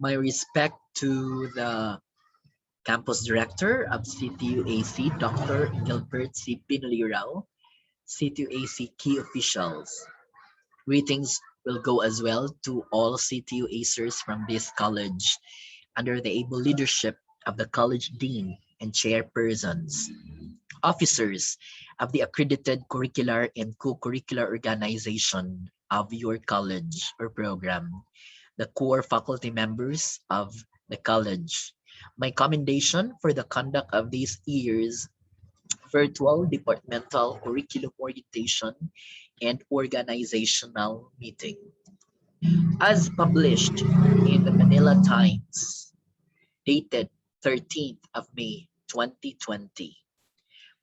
My respect to the campus director of CTU-AC, Dr. Gilbert C. Pinalirao, CTU-AC key officials. Greetings will go as well to all CTU-Acers from this college under the able leadership of the college dean and chairpersons, officers of the accredited curricular and co-curricular organization of your college or program, the core faculty members of the college. My commendation for the conduct of this year's virtual departmental curriculum orientation and organizational meeting. As published in the Manila Times, dated 13th of May 2020,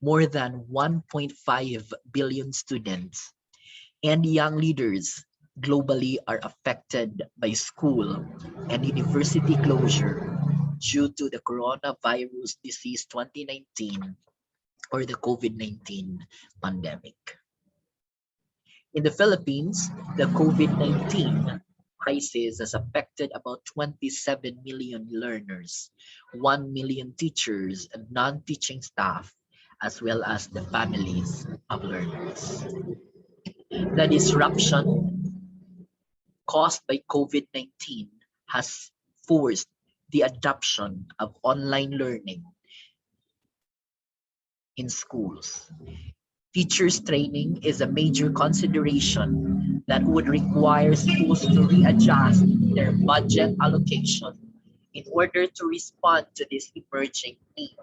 more than 1.5 billion students and young leaders globally are affected by school and university closure due to the coronavirus disease 2019 or the COVID-19 pandemic. In the Philippines, the COVID-19 crisis has affected about 27 million learners, 1 million teachers and non-teaching staff, as well as the families of learners. The disruption caused by COVID-19 has forced the adoption of online learning in schools. Teachers training is a major consideration that would require schools to readjust their budget allocation in order to respond to this emerging need.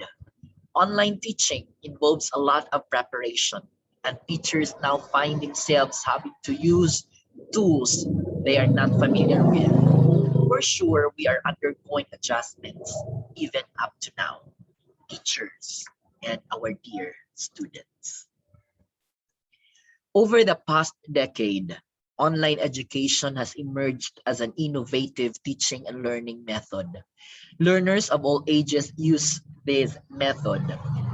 Online teaching involves a lot of preparation, and teachers now find themselves having to use tools they are not familiar with. For sure, we are undergoing adjustments even up to now, teachers and our dear students. Over the past decade, online education has emerged as an innovative teaching and learning method. Learners of all ages use this method,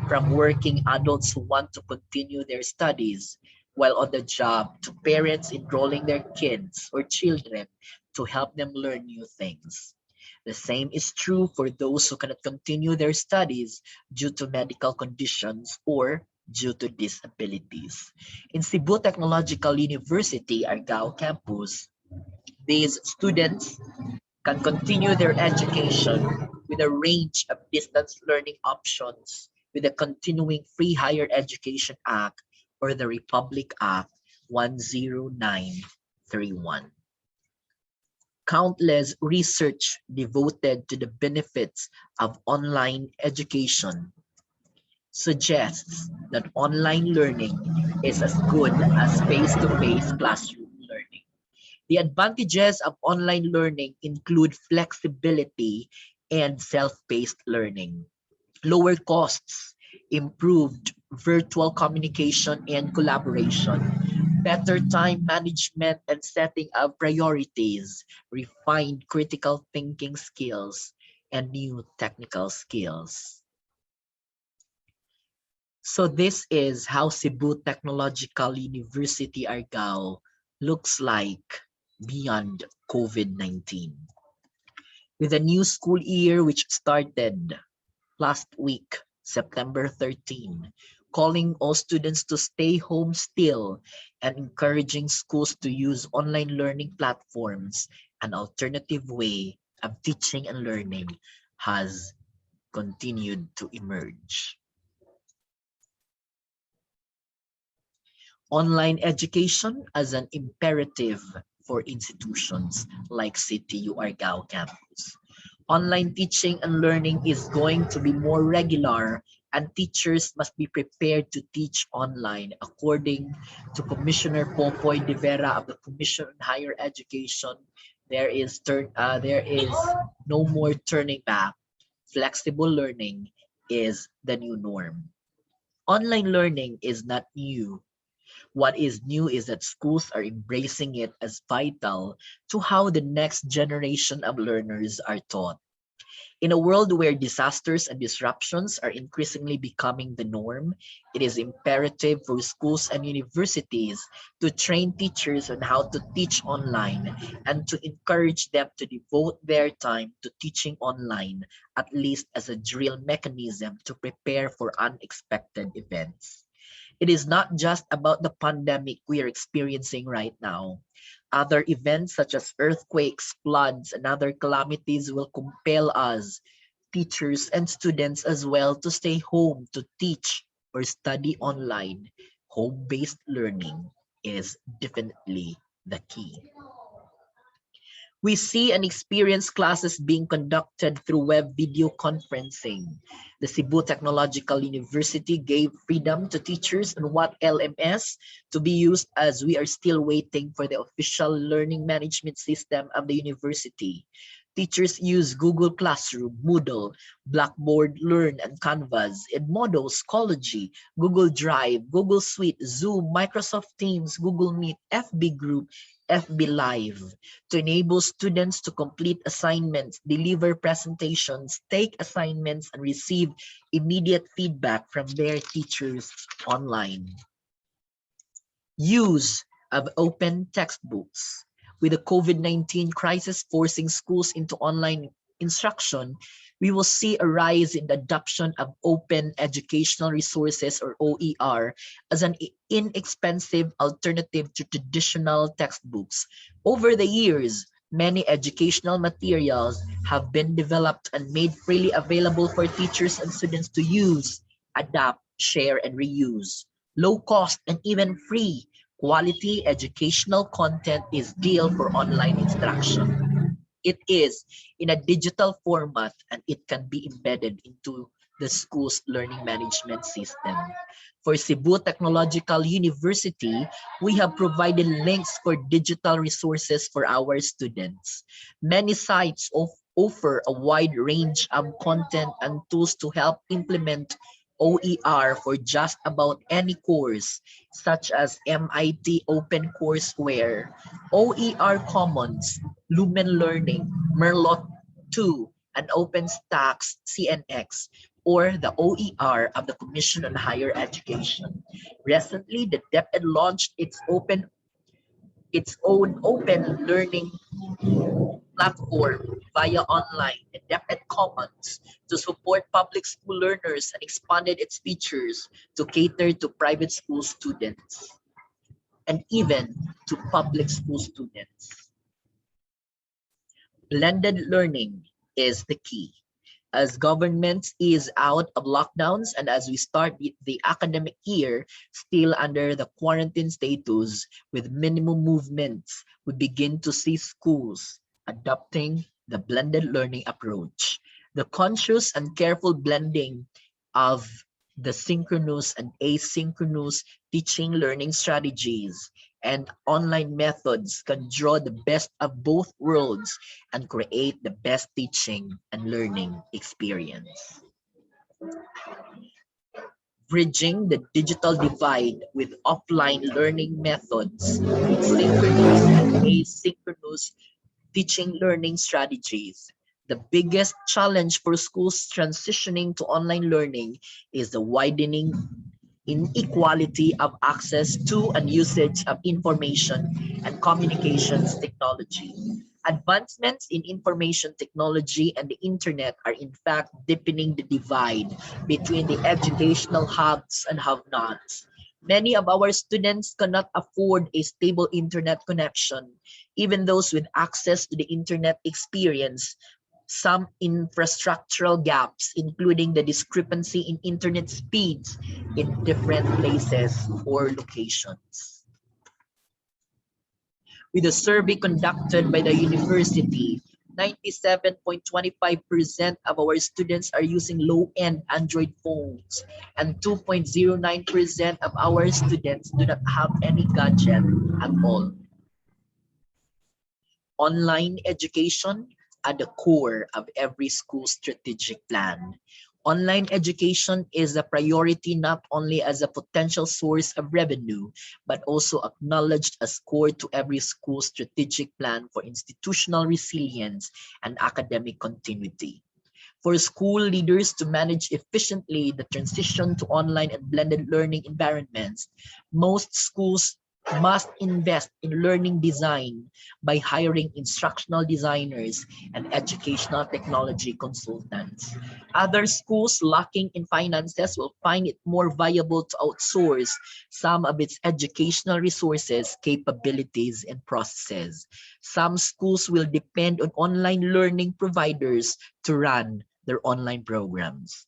from working adults who want to continue their studies while on the job to parents enrolling their kids or children to help them learn new things. The same is true for those who cannot continue their studies due to medical conditions or due to disabilities. In Cebu Technological University, Argao campus, these students can continue their education with a range of distance learning options with the Continuing Free Higher Education Act or the Republic Act 10931. Countless research devoted to the benefits of online education suggests that online learning is as good as face-to-face classroom learning. The advantages of online learning include flexibility and self-paced learning, lower costs, improved virtual communication and collaboration, better time management and setting of priorities, refined critical thinking skills, and new technical skills. So this is how Cebu Technological University Argao looks like beyond COVID-19. With the new school year which started last week, September 13, calling all students to stay home still and encouraging schools to use online learning platforms, an alternative way of teaching and learning has continued to emerge. Online education as an imperative for institutions like CTU Argao campus. Online teaching and learning is going to be more regular, and teachers must be prepared to teach online. According to Commissioner Popoy de Vera of the Commission on Higher Education, there is no more turning back. Flexible learning is the new norm. Online learning is not new. What is new is that schools are embracing it as vital to how the next generation of learners are taught. In a world where disasters and disruptions are increasingly becoming the norm, it is imperative for schools and universities to train teachers on how to teach online and to encourage them to devote their time to teaching online, at least as a drill mechanism to prepare for unexpected events. It is not just about the pandemic we are experiencing right now. Other events such as earthquakes, floods, and other calamities will compel us, teachers and students as well, to stay home to teach or study online. Home-based learning is definitely the key. We see and experience classes being conducted through web video conferencing. The Cebu Technological University gave freedom to teachers on what LMS to be used, as we are still waiting for the official learning management system of the university. Teachers use Google Classroom, Moodle, Blackboard Learn, and Canvas, Edmodo, Schoology, Google Drive, Google Suite, Zoom, Microsoft Teams, Google Meet, FB Group, FB Live, to enable students to complete assignments, deliver presentations, take assignments, and receive immediate feedback from their teachers online. Use of open textbooks. With the COVID-19 crisis forcing schools into online instruction, we will see a rise in the adoption of open educational resources, or OER, as an inexpensive alternative to traditional textbooks. Over the years, many educational materials have been developed and made freely available for teachers and students to use, adapt, share, and reuse. Low cost and even free quality educational content is ideal for online instruction. It is in a digital format and it can be embedded into the school's learning management system. For Cebu Technological University, we have provided links for digital resources for our students. Many sites offer a wide range of content and tools to help implement OER for just about any course, such as MIT OpenCourseWare, OER Commons, Lumen Learning, Merlot 2, and OpenStax CNX, or the OER of the Commission on Higher Education. Recently, the DepEd launched its own open learning platform via online and DepEd Commons to support public school learners, and expanded its features to cater to private school students and even to public school students. Blended learning is the key. As governments ease out of lockdowns and as we start the academic year still under the quarantine status with minimum movements, we begin to see schools adopting the blended learning approach. The conscious and careful blending of the synchronous and asynchronous teaching learning strategies and online methods can draw the best of both worlds and create the best teaching and learning experience. Bridging the digital divide with offline learning methods, synchronous and asynchronous teaching learning strategies. The biggest challenge for schools transitioning to online learning is the widening inequality of access to and usage of information and communications technology. Advancements in information technology and the internet are in fact deepening the divide between the educational hubs and have-nots. Many of our students cannot afford a stable internet connection. Even those with access to the internet experience some infrastructural gaps, including the discrepancy in internet speeds in different places or locations. With a survey conducted by the university, 97.25% of our students are using low-end Android phones, and 2.09% of our students do not have any gadget at all. Online education at the core of every school strategic plan. Online education is a priority not only as a potential source of revenue, but also acknowledged as core to every school strategic plan for institutional resilience and academic continuity. For school leaders to manage efficiently the transition to online and blended learning environments, most schools must invest in learning design by hiring instructional designers and educational technology consultants. Other schools lacking in finances will find it more viable to outsource some of its educational resources, capabilities, and processes. Some schools will depend on online learning providers to run their online programs.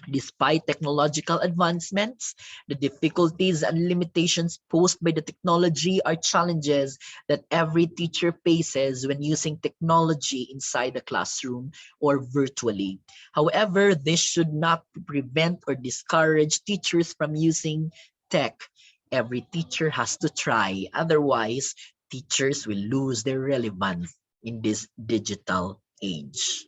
Despite technological advancements, the difficulties and limitations posed by the technology are challenges that every teacher faces when using technology inside the classroom or virtually. However, this should not prevent or discourage teachers from using tech. Every teacher has to try, otherwise, teachers will lose their relevance in this digital age.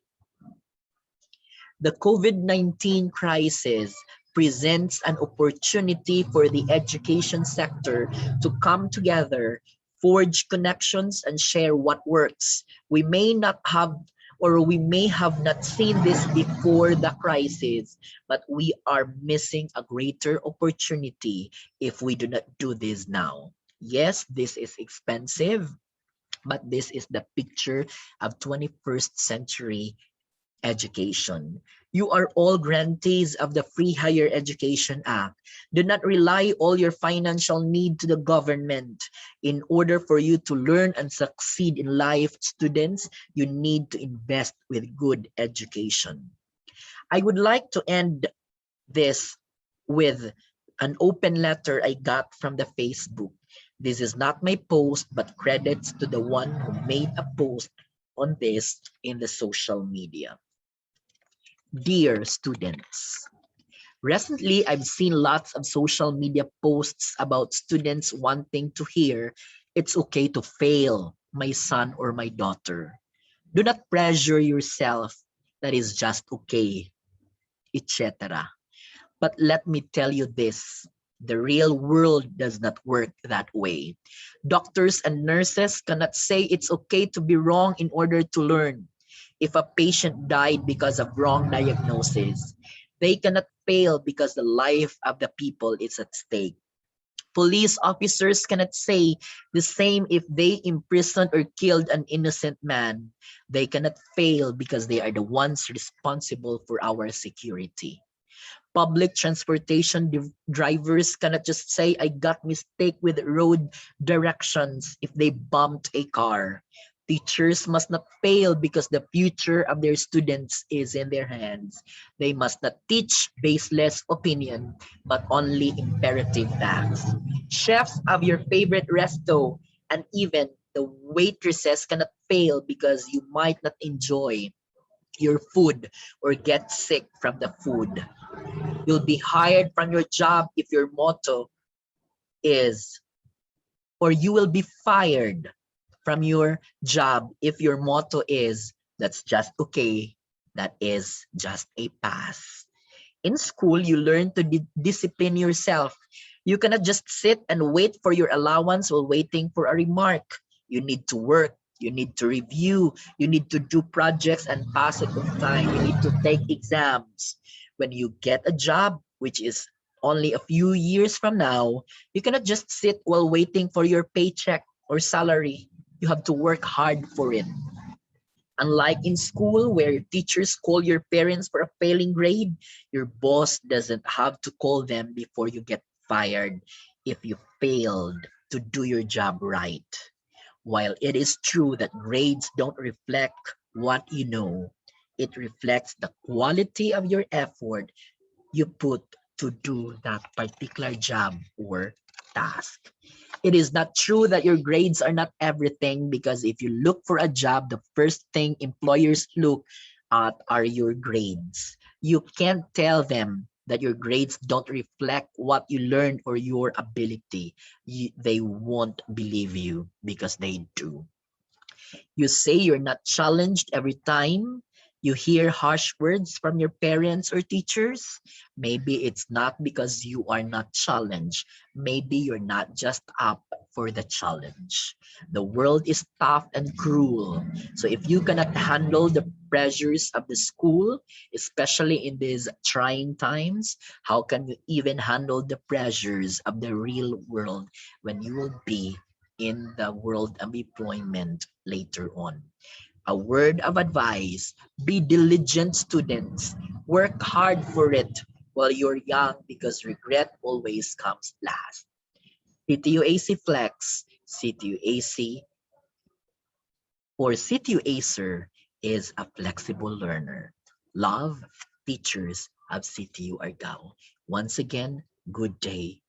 The COVID-19 crisis presents an opportunity for the education sector to come together, forge connections, and share what works. We may not have or we may have not seen this before the crisis, but we are missing a greater opportunity if we do not do this now. Yes, this is expensive, but this is the picture of 21st century education. You are all grantees of the Free Higher Education Act. Do not rely all your financial need to the government. In order for you to learn and succeed in life, students, you need to invest with good education. I would like to end this with an open letter I got from the Facebook. This is not my post, but credits to the one who made a post on this in the social media. Dear students, recently I've seen lots of social media posts about students wanting to hear it's okay to fail, my son or my daughter. Do not pressure yourself, that is just okay, etc. But let me tell you this, the real world does not work that way. Doctors and nurses cannot say it's okay to be wrong in order to learn. If a patient died because of wrong diagnosis, they cannot fail because the life of the people is at stake. Police officers cannot say the same if they imprisoned or killed an innocent man. They cannot fail because they are the ones responsible for our security. Public transportation drivers cannot just say, I got mistake with road directions if they bumped a car. Teachers must not fail because the future of their students is in their hands. They must not teach baseless opinion, but only imperative facts. Chefs of your favorite resto and even the waitresses cannot fail because you might not enjoy your food or get sick from the food. You'll be hired from your job if your motto is, or you will be fired from your job if your motto is, that's just okay, that is just a pass. In school, you learn to discipline yourself. You cannot just sit and wait for your allowance while waiting for a remark. You need to work. You need to review. You need to do projects and pass it on time. You need to take exams. When you get a job, which is only a few years from now, you cannot just sit while waiting for your paycheck or salary. You have to work hard for it. Unlike in school where teachers call your parents for a failing grade, your boss doesn't have to call them before you get fired if you failed to do your job right. While it is true that grades don't reflect what you know, it reflects the quality of your effort you put to do that particular job or task. It is not true that your grades are not everything, because if you look for a job, the first thing employers look at are your grades. You can't tell them that your grades don't reflect what you learned or your ability. They won't believe you because they do. You say you're not challenged every time you hear harsh words from your parents or teachers. Maybe it's not because you are not challenged. Maybe you're not just up for the challenge. The world is tough and cruel. So if you cannot handle the pressures of the school, especially in these trying times? How can you even handle the pressures of the real world when you will be in the world of employment later on? A word of advice: be diligent students. Work hard for it while you're young because regret always comes last. CTU-AC Flex, CTU-AC, or CTU-ACER is a flexible learner. Love, teachers of CTU Argao. Once again, good day